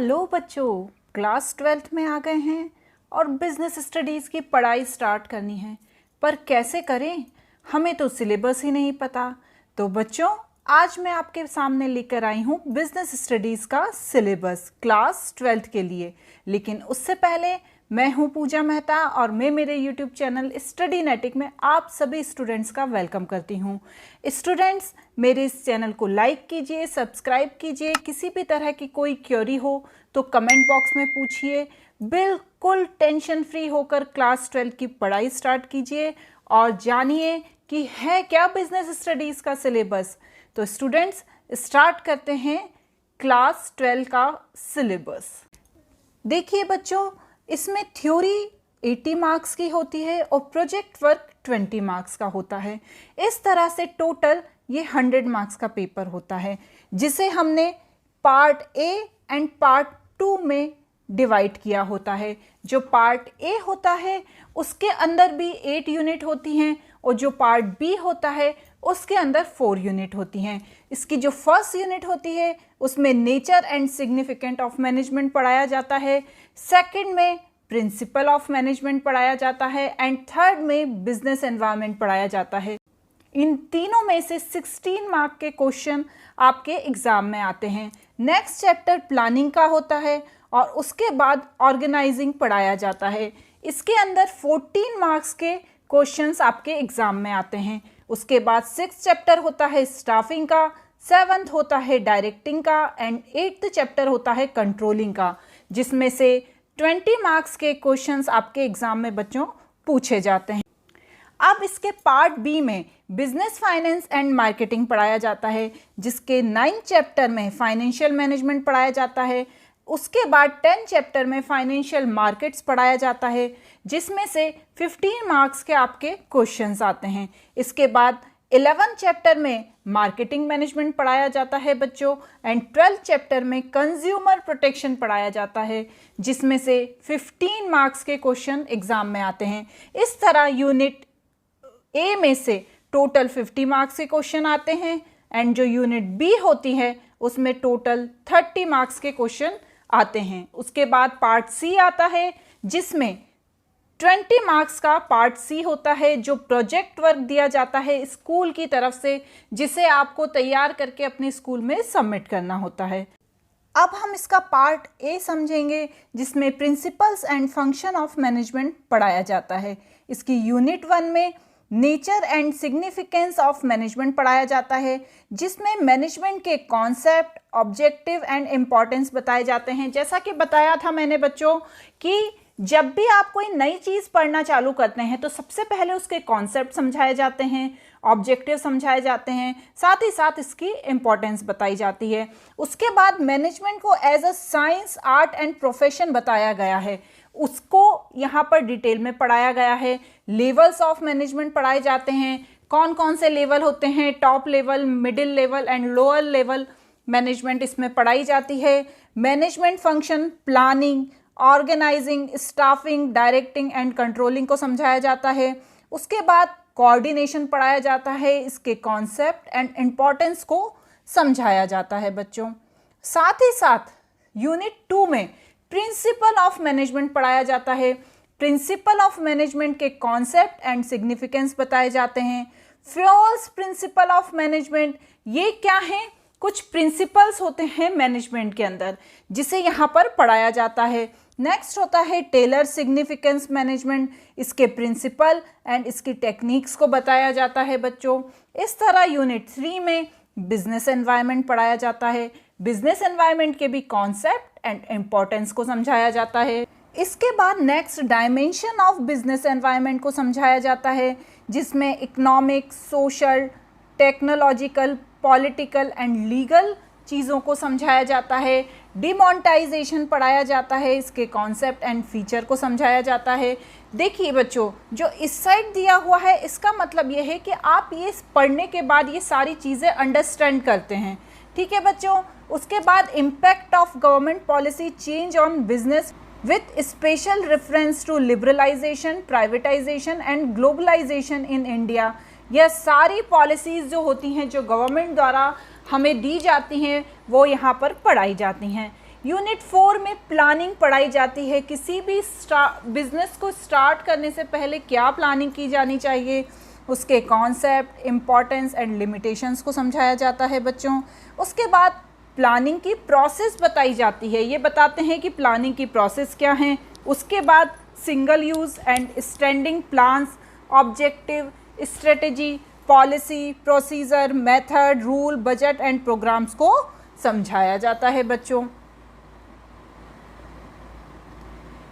Hello बच्चों, class 12th में आ गए हैं और बिजनेस स्टडीज़ की पढ़ाई स्टार्ट करनी है। पर कैसे करें, हमें तो सिलेबस ही नहीं पता। तो बच्चों, आज मैं आपके सामने लेकर आई हूँ बिजनेस स्टडीज़ का सिलेबस क्लास 12th के लिए। लेकिन उससे पहले मैं हूँ पूजा मेहता और मैं मेरे यूट्यूब चैनल स्टडीनेटिक में आप सभी स्टूडेंट्स का वेलकम करती हूँ। स्टूडेंट्स, मेरे इस चैनल को लाइक कीजिए, सब्सक्राइब कीजिए। किसी भी तरह की कोई क्वेरी हो तो कमेंट बॉक्स में पूछिए। बिल्कुल टेंशन फ्री होकर क्लास 12 की पढ़ाई स्टार्ट कीजिए और जानिए कि है क्या बिजनेस स्टडीज़ का सिलेबस। तो स्टूडेंट्स, स्टार्ट करते हैं क्लास 12 का सिलेबस। देखिए बच्चों, इसमें थ्योरी 80 मार्क्स की होती है और प्रोजेक्ट वर्क 20 मार्क्स का होता है। इस तरह से टोटल ये 100 मार्क्स का पेपर होता है, जिसे हमने पार्ट ए एंड पार्ट 2 में डिवाइड किया होता है। जो पार्ट ए होता है उसके अंदर भी 8 यूनिट होती हैं और जो पार्ट बी होता है उसके अंदर 4 यूनिट होती हैं। इसकी जो फर्स्ट यूनिट होती है उसमें nature and significant of management पढ़ाया जाता है, सेकंड में प्रिंसिपल ऑफ मैनेजमेंट पढ़ाया जाता है एंड थर्ड में बिजनेस एनवायरनमेंट पढ़ाया जाता है। इन तीनों में से 16 मार्क के क्वेश्चन आपके एग्जाम में आते हैं। नेक्स्ट चैप्टर प्लानिंग का होता है और उसके बाद ऑर्गेनाइजिंग पढ़ाया जाता है। इसके अंदर 14 मार्क्स के क्वेश्चंस आपके एग्जाम में आते हैं। उसके बाद 6th चैप्टर होता है स्टाफिंग का, 7th होता है डायरेक्टिंग का एंड 8th चैप्टर होता है कंट्रोलिंग का, जिसमें से 20 मार्क्स के क्वेश्चंस आपके एग्जाम में बच्चों पूछे जाते हैं। अब इसके पार्ट बी में बिजनेस फाइनेंस एंड मार्केटिंग पढ़ाया जाता है, जिसके 9th चैप्टर में फाइनेंशियल मैनेजमेंट पढ़ाया जाता है। उसके बाद 10th चैप्टर में फाइनेंशियल मार्केट्स पढ़ाया जाता है, जिसमें से 15 मार्क्स के आपके क्वेश्चंस आते हैं। इसके बाद 11th चैप्टर में मार्केटिंग मैनेजमेंट पढ़ाया जाता है बच्चों एंड 12th चैप्टर में कंज्यूमर प्रोटेक्शन पढ़ाया जाता है, जिसमें से 15 मार्क्स के क्वेश्चन एग्जाम में आते हैं। इस तरह यूनिट ए में से टोटल 50 मार्क्स के क्वेश्चन आते हैं एंड जो यूनिट बी होती है उसमें टोटल 30 मार्क्स के क्वेश्चन आते हैं। उसके बाद पार्ट सी आता है, जिसमें 20 मार्क्स का पार्ट सी होता है, जो प्रोजेक्ट वर्क दिया जाता है स्कूल की तरफ से, जिसे आपको तैयार करके अपने स्कूल में सबमिट करना होता है। अब हम इसका पार्ट ए समझेंगे, जिसमें principles and function of management पढ़ाया जाता है। इसकी यूनिट 1 में nature and significance of management पढ़ाया जाता है, जिसमें मैनेजमेंट के कॉन्सेप्ट, ऑब्जेक्टिव एंड इम्पॉर्टेंस बताए जाते हैं। जैसा कि बताया था मैंने बच्चों कि जब भी आप कोई नई चीज़ पढ़ना चालू करते हैं तो सबसे पहले उसके कॉन्सेप्ट समझाए जाते हैं, ऑब्जेक्टिव समझाए जाते हैं, साथ ही साथ इसकी इम्पॉर्टेंस बताई जाती है। उसके बाद मैनेजमेंट को as a science, art and profession बताया गया है, उसको यहाँ पर डिटेल में पढ़ाया गया है। लेवल्स ऑफ मैनेजमेंट पढ़ाए जाते हैं, कौन कौन से लेवल होते हैं, top level, middle level and lower level management इसमें पढ़ाई जाती है। Management function planning, organising, staffing, directing and controlling को समझाया जाता है। उसके बाद कोऑर्डिनेशन पढ़ाया जाता है, इसके कॉन्सेप्ट एंड इम्पॉर्टेंस को समझाया जाता है बच्चों। साथ ही साथ यूनिट 2 में प्रिंसिपल ऑफ मैनेजमेंट पढ़ाया जाता है। प्रिंसिपल ऑफ मैनेजमेंट के कॉन्सेप्ट एंड सिग्निफिकेंस बताए जाते हैं। फर्स्ट प्रिंसिपल ऑफ मैनेजमेंट, ये क्या है? कुछ प्रिंसिपल्स होते हैं मैनेजमेंट के अंदर, जिसे यहाँ पर पढ़ाया जाता है। नेक्स्ट होता है टेलर सिग्निफिकेंस मैनेजमेंट, इसके प्रिंसिपल एंड इसकी टेक्निक्स को बताया जाता है बच्चों। इस तरह यूनिट 3 में बिजनेस एनवायरनमेंट पढ़ाया जाता है। बिजनेस एनवायरनमेंट के भी कॉन्सेप्ट एंड इम्पॉर्टेंस को समझाया जाता है। इसके बाद next dimension of business environment को समझाया जाता है, जिसमें economic, social, technological, political and legal चीज़ों को समझाया जाता है। डिमोनेटाइजेशन पढ़ाया जाता है, इसके कॉन्सेप्ट एंड फीचर को समझाया जाता है। देखिए बच्चों, जो इस साइड दिया हुआ है इसका मतलब ये है कि आप ये पढ़ने के बाद ये सारी चीज़ें अंडरस्टैंड करते हैं, ठीक है बच्चों। उसके बाद impact of government policy change on business with special reference to liberalisation, privatisation and globalisation in India. यह सारी पॉलिसीज़ जो होती हैं, जो गवर्नमेंट द्वारा हमें दी जाती हैं, वो यहाँ पर पढ़ाई जाती हैं। यूनिट 4 में प्लानिंग पढ़ाई जाती है। किसी भी बिजनेस को स्टार्ट करने से पहले क्या प्लानिंग की जानी चाहिए, उसके कॉन्सेप्ट, इम्पॉर्टेंस एंड लिमिटेशंस को समझाया जाता है बच्चों। उसके बाद प्लानिंग की प्रोसेस बताई जाती है, ये बताते हैं कि प्लानिंग की प्रोसेस क्या है। उसके बाद single use and standing plans, objective, strategy, policy, procedure, method, rule, budget and programmes को समझाया जाता है बच्चों।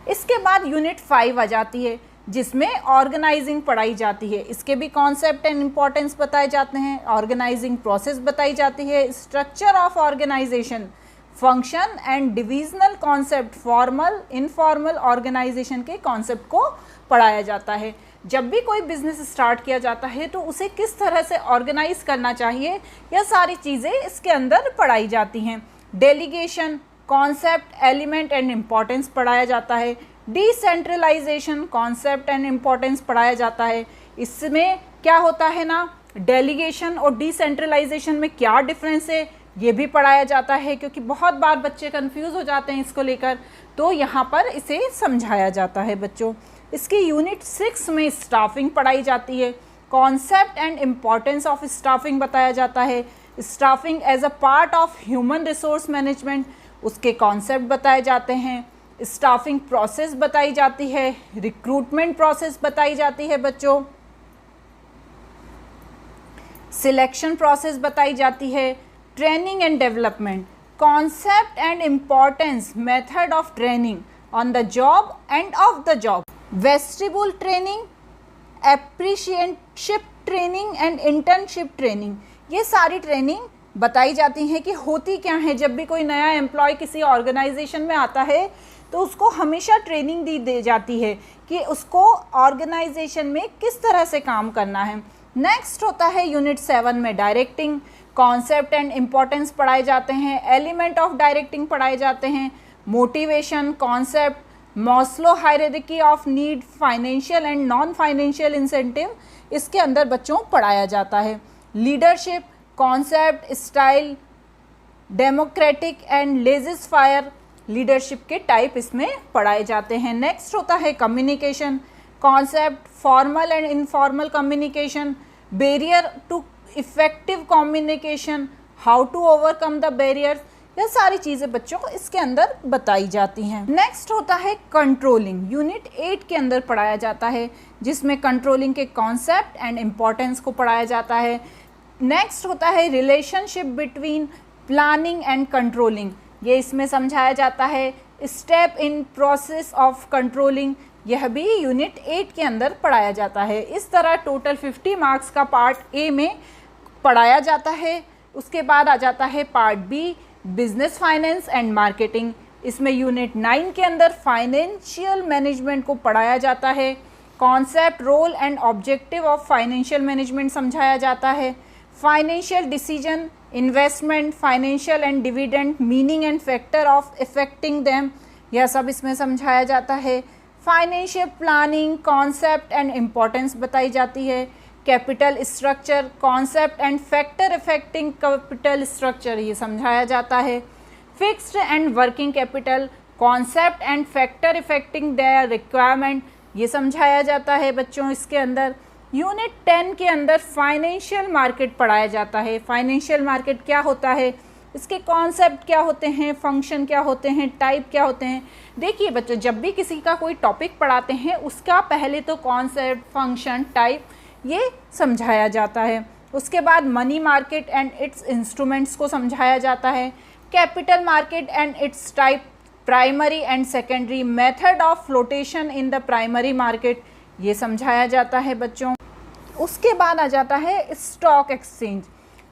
इसके बाद यूनिट 5 आ जाती है जिसमें ऑर्गेनाइजिंग पढ़ाई जाती है। इसके भी कॉन्सेप्ट एंड इम्पॉर्टेंस बताए जाते हैं, ऑर्गेनाइजिंग प्रोसेस बताई जाती है, structure of organisation, function and divisional concept, formal informal organisation के कॉन्सेप्ट को पढ़ाया जाता है। जब भी कोई बिजनेस स्टार्ट किया जाता है तो उसे किस तरह से ऑर्गेनाइज करना चाहिए, यह सारी चीज़ें इसके अंदर पढ़ाई जाती हैं। Delegation, concept, element and importance पढ़ाया जाता है। डिसेंट्रलाइजेशन, कॉन्सेप्ट एंड इम्पॉर्टेंस पढ़ाया जाता है। इसमें क्या होता है ना, डेलीगेशन और डिसेंट्रलाइजेशन में क्या डिफरेंस है ये भी पढ़ाया जाता है, क्योंकि बहुत बार बच्चे कंफ्यूज हो जाते हैं इसको लेकर, तो यहाँ पर इसे समझाया जाता है बच्चों। इसकी यूनिट 6 में स्टाफिंग पढ़ाई जाती है। Concept and importance of staffing बताया जाता है। Staffing as a part of human resource management, उसके कॉन्सेप्ट बताए जाते हैं। स्टाफिंग प्रोसेस बताई जाती है, रिक्रूटमेंट प्रोसेस बताई जाती है बच्चों, सिलेक्शन प्रोसेस बताई जाती है, training and development, concept and importance, method of training on the job end of the job, vestibule training, apprenticeship training and internship training. ये सारी ट्रेनिंग बताई जाती हैं कि होती क्या है। जब भी कोई नया एम्प्लॉय किसी ऑर्गेनाइजेशन में आता है तो उसको हमेशा ट्रेनिंग दी जाती है कि उसको ऑर्गेनाइजेशन में किस तरह से काम करना है। नेक्स्ट होता है यूनिट 7 में डायरेक्टिंग, कॉन्सेप्ट एंड इम्पॉर्टेंस पढ़ाए जाते हैं, एलिमेंट ऑफ डायरेक्टिंग पढ़ाए जाते हैं, motivation, concept, Maslow hierarchy of need, financial and non financial incentive इसके अंदर बच्चों पढ़ाया जाता है। Leadership, concept, style, democratic and laissez faire, leadership के टाइप इसमें पढ़ाए जाते हैं। नेक्स्ट होता है communication, concept, formal and informal communication, barrier to effective communication, how to overcome the barriers, यह सारी चीज़ें बच्चों को इसके अंदर बताई जाती हैं। नेक्स्ट होता है कंट्रोलिंग, यूनिट 8 के अंदर पढ़ाया जाता है जिसमें कंट्रोलिंग के कॉन्सेप्ट एंड इम्पॉर्टेंस को पढ़ाया जाता है। नेक्स्ट होता है relationship between planning and controlling, ये इसमें समझाया जाता है। Step in process of controlling, यह भी यूनिट 8 के अंदर पढ़ाया जाता है। इस तरह टोटल 50 मार्क्स का पार्ट ए में पढ़ाया जाता है। उसके बाद आ जाता है part B, business finance and marketing. इसमें यूनिट 9 के अंदर फाइनेंशियल मैनेजमेंट को पढ़ाया जाता है। Concept, role and objective of financial management समझाया जाता है। Financial decision, investment, financial and dividend, meaning and factor of affecting them, यह सब इसमें समझाया जाता है। Financial planning, concept and importance बताई जाती है। Capital structure, concept and factor affecting capital structure, ये समझाया जाता है। Fixed and working capital, concept and factor affecting their requirement, ये समझाया जाता है बच्चों इसके अंदर। यूनिट 10 के अंदर फाइनेंशियल मार्केट पढ़ाया जाता है। फाइनेंशियल मार्केट क्या होता है, इसके कॉन्सेप्ट क्या होते हैं, फंक्शन क्या होते हैं, टाइप क्या होते हैं। देखिए बच्चों, जब भी किसी का कोई टॉपिक पढ़ाते हैं उसका पहले तो कॉन्सेप्ट, फंक्शन, टाइप ये समझाया जाता है। उसके बाद money market and it's instruments को समझाया जाता है। Capital market and it's type, primary and secondary, method of flotation in the primary market, ये समझाया जाता है बच्चों। उसके बाद आ जाता है stock exchange,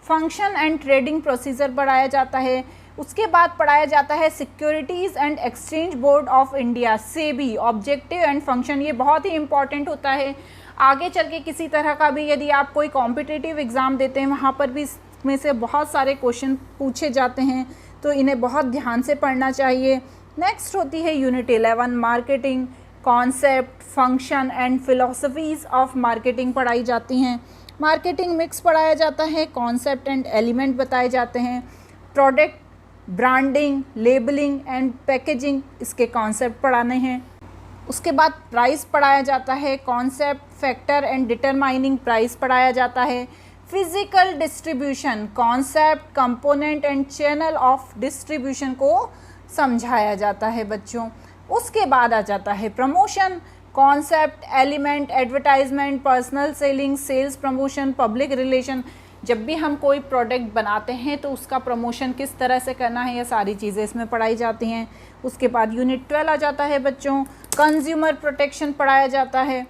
function and trading procedure पढ़ाया जाता है। उसके बाद पढ़ाया जाता है securities and exchange board of India, SEBI, objective and function, ये बहुत ही इंपॉर्टेंट होता है। आगे चल के किसी तरह का भी यदि आप कोई कॉम्पिटिटिव एग्ज़ाम देते हैं वहाँ पर भी इसमें से बहुत सारे क्वेश्चन पूछे जाते हैं, तो इन्हें बहुत ध्यान से पढ़ना चाहिए। नेक्स्ट होती है unit 11 marketing, concept, function and philosophies of marketing पढ़ाई जाती हैं। मार्केटिंग मिक्स पढ़ाया जाता है, कॉन्सेप्ट एंड एलिमेंट बताए जाते हैं। Product branding, labelling and packaging, इसके कॉन्सेप्ट पढ़ाने हैं। उसके बाद प्राइस पढ़ाया जाता है, concept, factor and determining price पढ़ाया जाता है। Physical distribution, concept, component and channel of distribution को समझाया जाता है बच्चों। उसके बाद आ जाता है promotion, concept, element, advertisement, personal selling, sales promotion, public relation. जब भी हम कोई प्रोडक्ट बनाते हैं तो उसका प्रमोशन किस तरह से करना है, ये सारी चीज़ें इसमें पढ़ाई जाती हैं। उसके बाद यूनिट 12 आ जाता है बच्चों, कंज्यूमर प्रोटेक्शन पढ़ाया जाता है।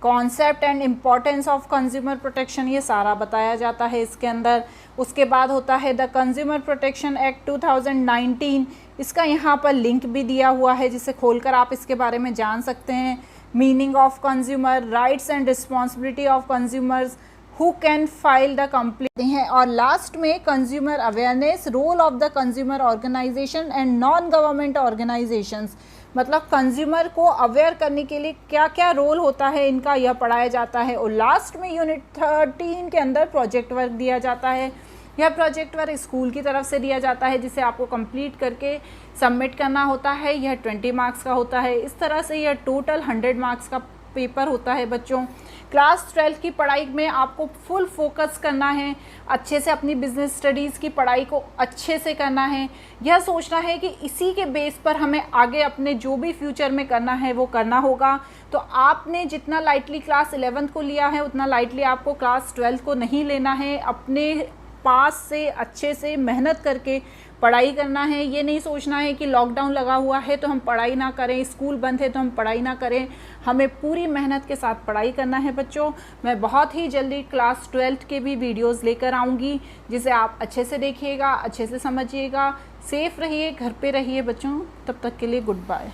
Concept and importance of consumer protection, ये सारा बताया जाता है इसके अंदर। उसके बाद होता है द कंज्यूमर प्रोटेक्शन एक्ट 2019, इसका यहाँ पर लिंक भी दिया हुआ है जिसे खोलकर आप इसके बारे में जान सकते हैं। Meaning of consumer, rights and responsibility of consumers, who can file the complaint हैं। और लास्ट में consumer awareness, role of the consumer organisation and non government organisations, मतलब कंज्यूमर को अवेयर करने के लिए क्या क्या रोल होता है इनका, यह पढ़ाया जाता है। और लास्ट में यूनिट 13 के अंदर प्रोजेक्ट वर्क दिया जाता है। यह प्रोजेक्ट वर्क स्कूल की तरफ से दिया जाता है जिसे आपको कंप्लीट करके सबमिट करना होता है। यह 20 मार्क्स का होता है। इस तरह से यह टोटल 100 मार्क्स का पेपर होता है बच्चों। क्लास 12 की पढ़ाई में आपको फुल फोकस करना है, अच्छे से अपनी बिजनेस स्टडीज़ की पढ़ाई को अच्छे से करना है। यह सोचना है कि इसी के बेस पर हमें आगे अपने जो भी फ्यूचर में करना है वो करना होगा। तो आपने जितना लाइटली क्लास 11th को लिया है उतना लाइटली आपको क्लास 12th को नहीं लेना है। अपने पास से अच्छे से मेहनत करके पढ़ाई करना है। ये नहीं सोचना है कि लॉकडाउन लगा हुआ है तो हम पढ़ाई ना करें, स्कूल बंद है तो हम पढ़ाई ना करें। हमें पूरी मेहनत के साथ पढ़ाई करना है बच्चों। मैं बहुत ही जल्दी क्लास 12th के भी वीडियोस लेकर आऊँगी जिसे आप अच्छे से देखिएगा, अच्छे से समझिएगा। सेफ़ रहिए, घर पे रहिए बच्चों। तब तक के लिए गुड बाय।